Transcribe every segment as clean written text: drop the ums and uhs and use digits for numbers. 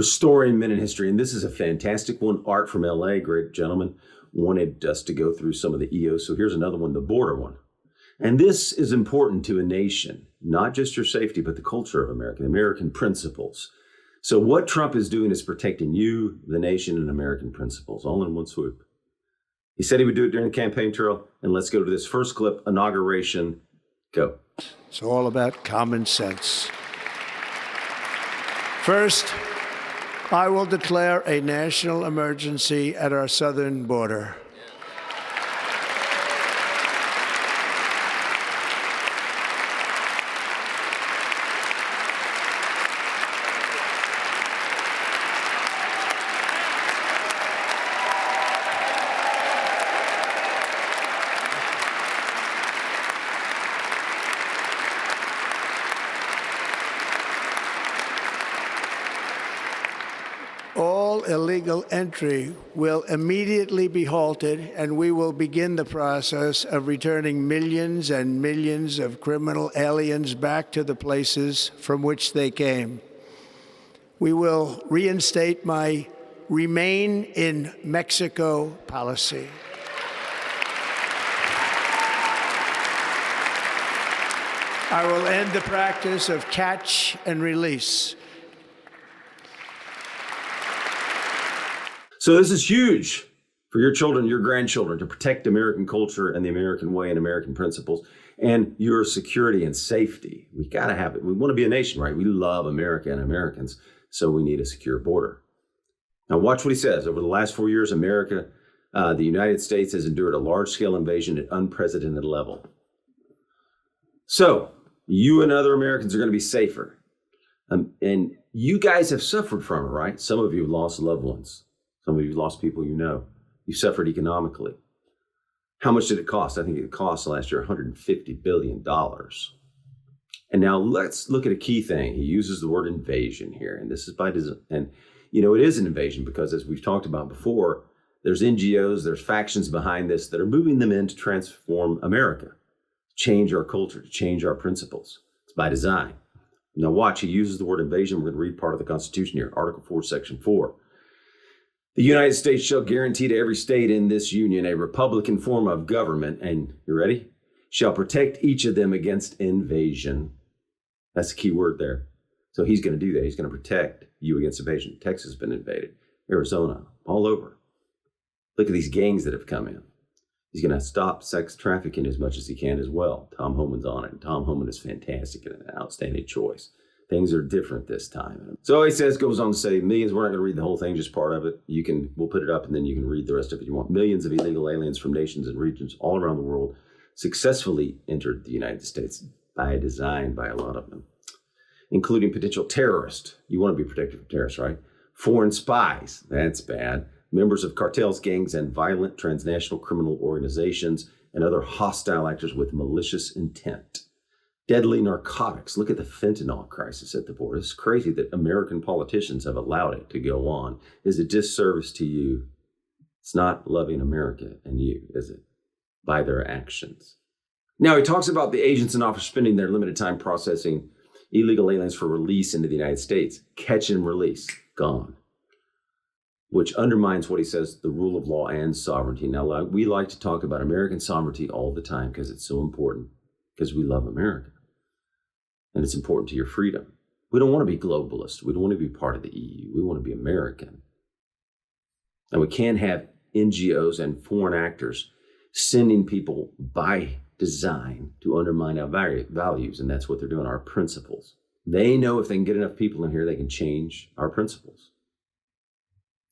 Restoring Men in History. And this is a fantastic one. Art from LA, great gentleman, wanted us to go through some of the EOs. So here's another one, the border one. And this is important to a nation, not just your safety, but the culture of America, the American principles. So what Trump is doing is protecting you, the nation, and American principles, all in one swoop. He said he would do it during the campaign trail. And let's go to this first clip, inauguration. Go. It's all about common sense. First, I will declare a national emergency at our southern border. All illegal entry will immediately be halted, and we will begin the process of returning millions and millions of criminal aliens back to the places from which they came. We will reinstate my Remain in Mexico policy. I will end the practice of catch and release. So this is huge for your children, your grandchildren, to protect American culture and the American way and American principles and your security and safety. We got to have it. We want to be a nation, right? We love America and Americans, so we need a secure border. Now watch what he says. Over the last 4 years, America, the United States has endured a large-scale invasion at unprecedented level. So you and other Americans are going to be safer. And you guys have suffered from it, right? Some of you have lost loved ones. Some of you lost people you know. You suffered economically. How much did it cost? I think it cost last year $150 billion. And now let's look at a key thing. He uses the word invasion here, and this is by design. And it is an invasion because, as we've talked about before, there's NGOs, there's factions behind this that are moving them in to transform America, change our culture, to change our principles. It's by design. Now watch, he uses the word invasion. We're going to read part of the Constitution here, Article 4, Section 4. The United States shall guarantee to every state in this union a republican form of government, and you ready? Shall protect each of them against invasion. That's the key word there. So he's going to do that. He's going to protect you against invasion. Texas has been invaded, Arizona, all over. Look at these gangs that have come in. He's going to stop sex trafficking as much as he can as well. Tom Homan's on it, and Tom Homan is fantastic and an outstanding choice. Things are different this time. So he says, goes on to say, millions, we're not going to read the whole thing, just part of it. We'll put it up and then you can read the rest of it if you want. Millions of illegal aliens from nations and regions all around the world successfully entered the United States by design, by a lot of them, including potential terrorists. You want to be protected from terrorists, right? Foreign spies, that's bad. Members of cartels, gangs, and violent transnational criminal organizations and other hostile actors with malicious intent. Deadly narcotics. Look at the fentanyl crisis at the border. It's crazy that American politicians have allowed it to go on. Is a disservice to you. It's not loving America and you, is it? By their actions. Now, he talks about the agents in office spending their limited time processing illegal aliens for release into the United States. Catch and release. Gone. Which undermines what he says, the rule of law and sovereignty. Now, we like to talk about American sovereignty all the time because it's so important, because we love America. And it's important to your freedom. We don't want to be globalists. We don't want to be part of the EU. We want to be American. And we can't have NGOs and foreign actors sending people by design to undermine our values. And that's what they're doing, our principles. They know if they can get enough people in here, they can change our principles,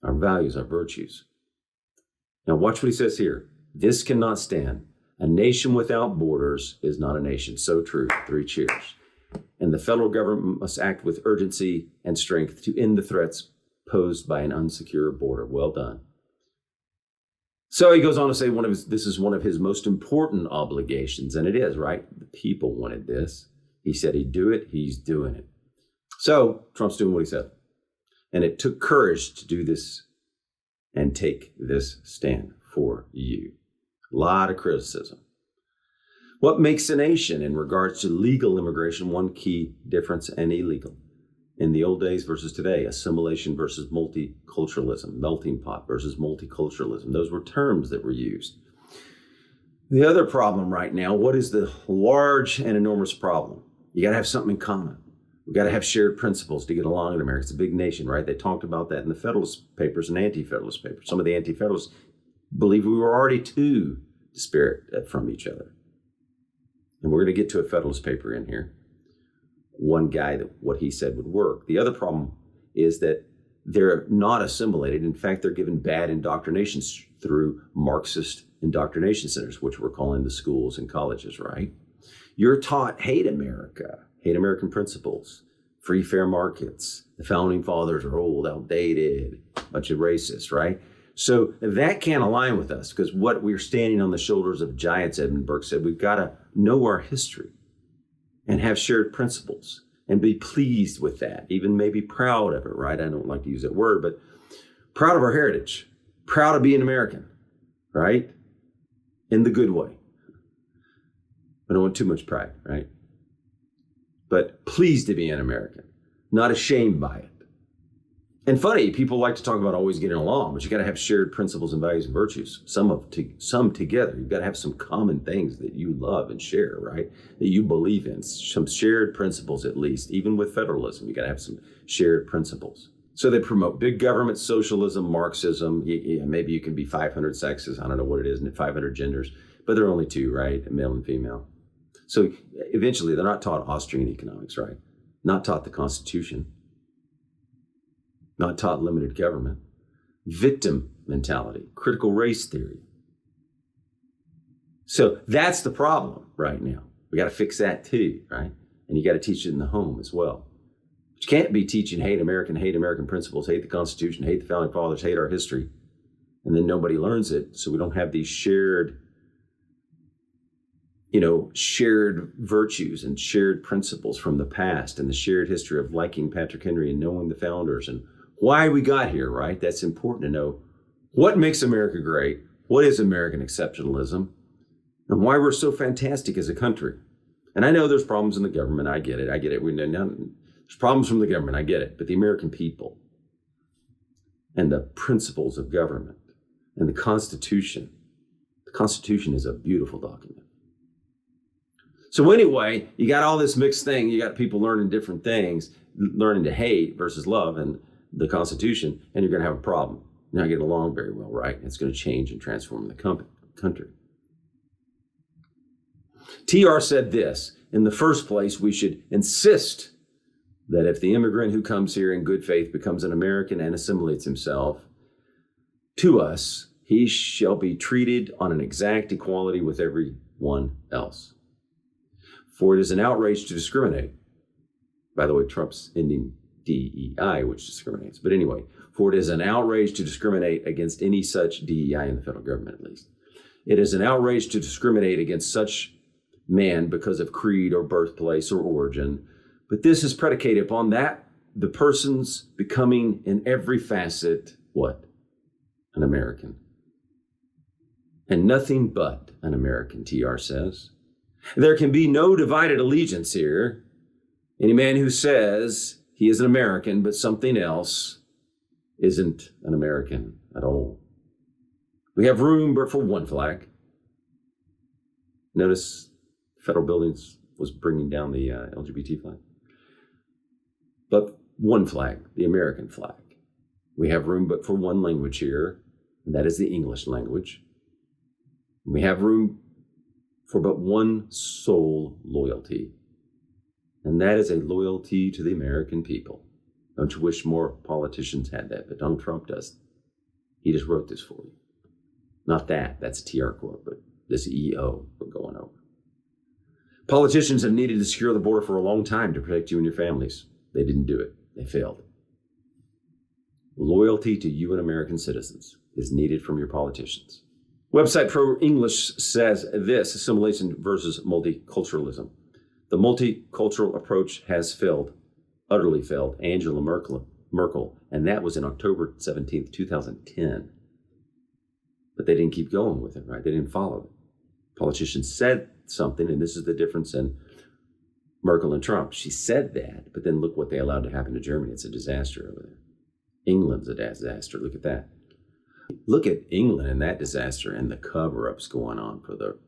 our values, our virtues. Now watch what he says here. This cannot stand. A nation without borders is not a nation. So true. 3 cheers. And the federal government must act with urgency and strength to end the threats posed by an unsecure border. Well done. So he goes on to say this is one of his most important obligations, and it is, right? The people wanted this. He said he'd do it. He's doing it. So Trump's doing what he said. And it took courage to do this and take this stand for you. A lot of criticism. What makes a nation in regards to legal immigration? One key difference and illegal in the old days versus today, assimilation versus multiculturalism, melting pot versus multiculturalism. Those were terms that were used. The other problem right now, what is the large and enormous problem? You got to have something in common. We got to have shared principles to get along in America. It's a big nation, right? They talked about that in the Federalist Papers and Anti-Federalist Papers. Some of the Anti-Federalists believe we were already too disparate from each other. And we're going to get to a Federalist paper in here. One guy, that what he said would work. The other problem is that they're not assimilated. In fact, they're given bad indoctrinations through Marxist indoctrination centers, which we're calling the schools and colleges, right? You're taught hate America, hate American principles, free fair markets. The founding fathers are old, outdated, a bunch of racists, right? So that can't align with us because what we're standing on the shoulders of giants, Edmund Burke said, we've got to know our history and have shared principles and be pleased with that, even maybe proud of it, right? I don't like to use that word, but proud of our heritage, proud of being American, right? In the good way. I don't want too much pride, right? But pleased to be an American, not ashamed by it. And funny, people like to talk about always getting along, but you got to have shared principles and values and virtues, some together. You've got to have some common things that you love and share, right? That you believe in, some shared principles at least. Even with federalism, you got to have some shared principles. So they promote big government, socialism, Marxism. Maybe you can be 500 sexes. I don't know what it is, and 500 genders, but there are only two, right? Male and female. So eventually they're not taught Austrian economics, right? Not taught the Constitution. Not taught limited government, victim mentality, critical race theory. So that's the problem right now. We got to fix that too, right? And you got to teach it in the home as well. But you can't be teaching hate American principles, hate the Constitution, hate the founding fathers, hate our history, and then nobody learns it. So we don't have these shared virtues and shared principles from the past and the shared history of liking Patrick Henry and knowing the founders and why we got here, right? That's important to know. What makes America great? What is American exceptionalism? And why we're so fantastic as a country. And I know there's problems in the government. I get it. There's problems from the government. I get it. But the American people and the principles of government and the Constitution is a beautiful document. So anyway, you got all this mixed thing. You got people learning different things, learning to hate versus love and the Constitution, and you're going to have a problem. You're not getting along very well, right? It's going to change and transform the country. TR said this: in the first place, we should insist that if the immigrant who comes here in good faith becomes an American and assimilates himself to us, he shall be treated on an exact equality with everyone else. For it is an outrage to discriminate. By the way, Trump's ending DEI, which discriminates. But anyway, for it is an outrage to discriminate against any such DEI in the federal government, at least. It is an outrage to discriminate against such man because of creed or birthplace or origin. But this is predicated upon that the person's becoming in every facet, what? An American. And nothing but an American, TR says. There can be no divided allegiance here. Any man who says he is an American, but something else isn't an American at all. We have room but for one flag. Notice federal buildings was bringing down the LGBT flag. But one flag, the American flag. We have room but for one language here, and that is the English language. We have room for but one sole loyalty, and that is a loyalty to the American people. Don't you wish more politicians had that? But Donald Trump doesn't. He just wrote this for you. Not that. That's a TR quote, but this EO we're going over. Politicians have needed to secure the border for a long time to protect you and your families. They didn't do it. They failed. Loyalty to you and American citizens is needed from your politicians. Website Pro English says this: assimilation versus multiculturalism. The multicultural approach has failed, utterly failed, Angela Merkel, and that was in October 17th, 2010. But they didn't keep going with it, right? They didn't follow it. Politicians said something, and this is the difference in Merkel and Trump. She said that, but then look what they allowed to happen to Germany. It's a disaster over there. England's a disaster. Look at that. Look at England and that disaster and the cover-ups going on for the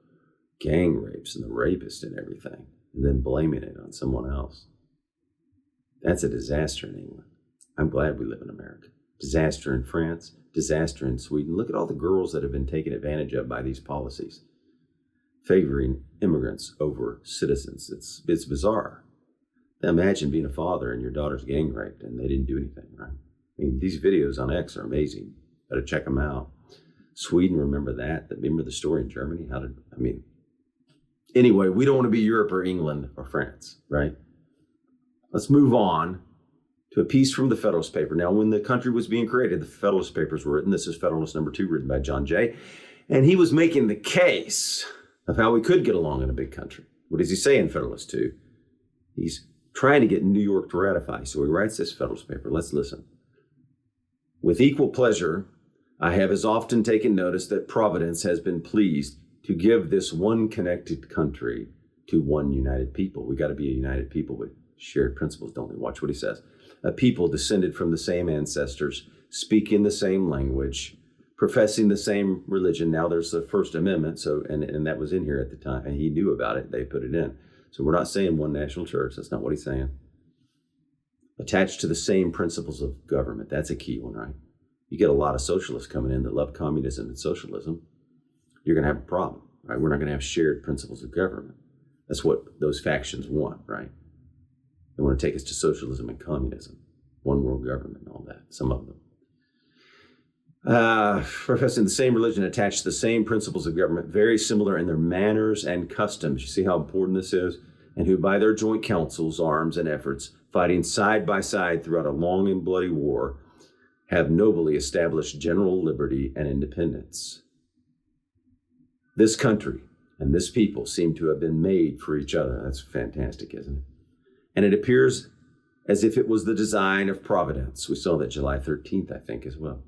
gang rapes and the rapists and everything, and then blaming it on someone else. That's a disaster in England. I'm glad we live in America. Disaster in France, disaster in Sweden. Look at all the girls that have been taken advantage of by these policies, favoring immigrants over citizens. It's bizarre. Now imagine being a father and your daughter's gang raped and they didn't do anything, right? I mean, these videos on X are amazing. Better check them out. Sweden, remember that? Remember the story in Germany? Anyway, we don't want to be Europe or England or France, right? Let's move on to a piece from the Federalist Paper. Now, when the country was being created, the Federalist Papers were written. This is Federalist number 2, written by John Jay. And he was making the case of how we could get along in a big country. What does he say in Federalist 2? He's trying to get New York to ratify. So he writes this Federalist Paper. Let's listen. With equal pleasure, I have as often taken notice that Providence has been pleased to give this one connected country to one united people. We got to be a united people with shared principles, don't we? Watch what he says. A people descended from the same ancestors, speaking the same language, professing the same religion. Now there's the First Amendment, and that was in here at the time, and he knew about it. They put it in. So we're not saying one national church. That's not what he's saying. Attached to the same principles of government. That's a key one, right? You get a lot of socialists coming in that love communism and socialism. You're going to have a problem, right? We're not going to have shared principles of government. That's what those factions want, right? They want to take us to socialism and communism, one world government and all that, some of them. Professing the same religion, attached to the same principles of government, very similar in their manners and customs. You see how important this is? And who by their joint counsels, arms, and efforts, fighting side by side throughout a long and bloody war, have nobly established general liberty and independence. This country and this people seem to have been made for each other. That's fantastic, isn't it? And it appears as if it was the design of Providence. We saw that July 13th, I think, as well.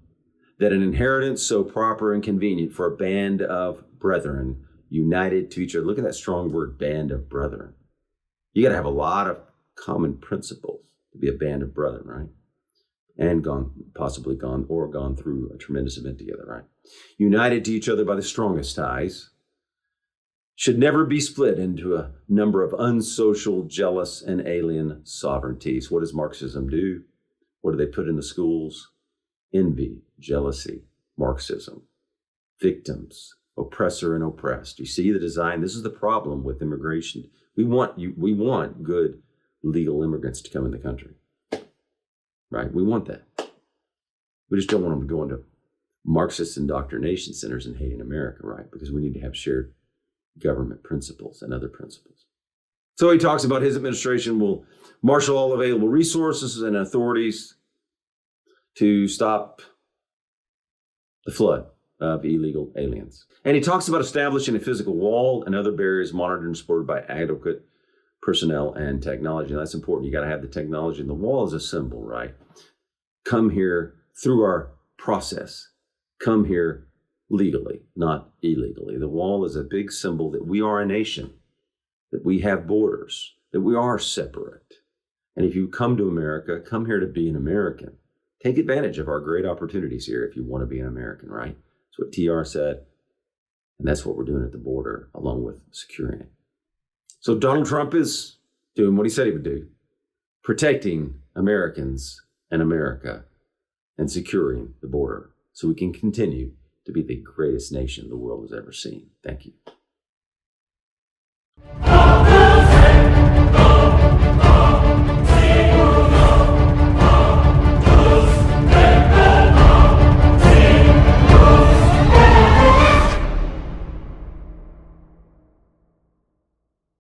That an inheritance so proper and convenient for a band of brethren united to each other. Look at that strong word, band of brethren. You got to have a lot of common principles to be a band of brethren, right? And possibly gone through a tremendous event together, right? United to each other by the strongest ties, should never be split into a number of unsocial, jealous, and alien sovereignties. What does Marxism do? What do they put in the schools? Envy, jealousy, Marxism, victims, oppressor and oppressed. You see the design? This is the problem with immigration. We want good legal immigrants to come in the country, right? We want that. We just don't want them to go into Marxist indoctrination centers and hating America, right? Because we need to have shared government principles and other principles. So he talks about his administration will marshal all available resources and authorities to stop the flood of illegal aliens. And he talks about establishing a physical wall and other barriers monitored and supported by adequate personnel and technology. And that's important. You got to have the technology. And the wall is a symbol, right? Come here through our process. Come here legally, not illegally. The wall is a big symbol that we are a nation, that we have borders, that we are separate. And if you come to America, come here to be an American. Take advantage of our great opportunities here if you want to be an American, right? That's what TR said. And that's what we're doing at the border, along with securing it. So Donald Trump is doing what he said he would do, protecting Americans and America and securing the border so we can continue to be the greatest nation the world has ever seen. Thank you.